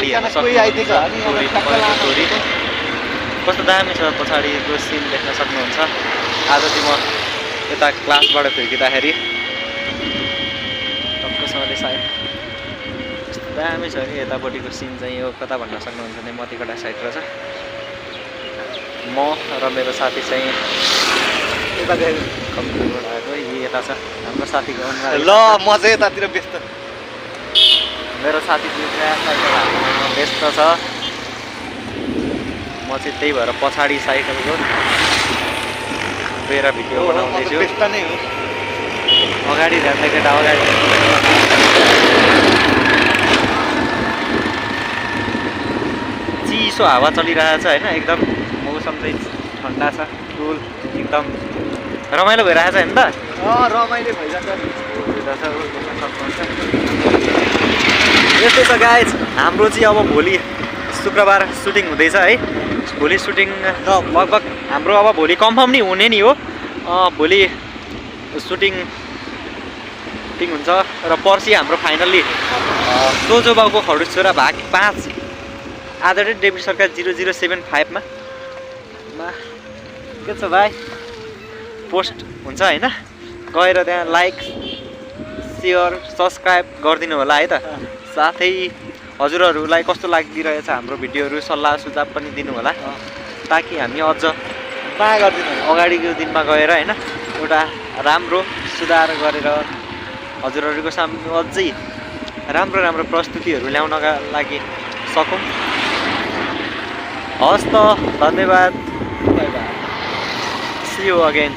पछाडि हेर्न सक्नुहुन्छ स्टोरी कस्तो दामी छ पछाडिको सिन देख्न सक्नुहुन्छ। आज चाहिँ म यता क्लासबाट फर्किँदाखेरि टक्कसँगले सायद कस्तो दामी छ कि यतापट्टिको सिन चाहिँ यो कता भन्न सक्नुहुन्छ भने मतिगढा साइड रहेछ। म र मेरो साथी चाहिँ यता गयो कम्प्युटरबाट आएको यता छ हाम्रो साथीको अनुहार ल म चाहिँ यतातिर व्यस्त मेरो साथी व्यस्त छ। म चाहिँ त्यही भएर पछाडि साइडको गएर भिडियो बनाउँदैछु। व्यस्त नै हो अगाडि जाँदा केटा अगाडि चिसो हावा चलिरहेछ होइन एकदम मौसम चाहिँ ठन्डा छ कुल एकदम रमाइलो भइरहेछ होइन त। रमाइलो भइरहेछ यस्तै छ गाइज हाम्रो चाहिँ अब भोलि शुक्रबार सुटिङ हुँदैछ है। भोलि सुटिङ लगभग हाम्रो अब भोलि कन्फर्म नै हुने नि हो। भोलि सुटिङ हुन्छ र पर्सि हाम्रो फाइनल्ली सोझो बाउको खडुस छोरा भाग 5 आदरणीय डेब्यू सरकार 0075 मा के छ भाइ पोस्ट हुन्छ होइन गएर त्यहाँ लाइक सेयर सब्सक्राइब गरिदिनु होला है त। साथै हजुरहरूलाई कस्तो लागिरहेछ हाम्रो भिडियोहरू सल्लाह सुझाव पनि दिनु होला ताकि हामी अझ अगाडिको दिनमा गएर होइन एउटा राम्रो सुधार गरेर हजुरहरूको सामु अझै राम्रो प्रस्तुतिहरू ल्याउनका लागि सकौँ। हस् त धन्यवाद। See you again.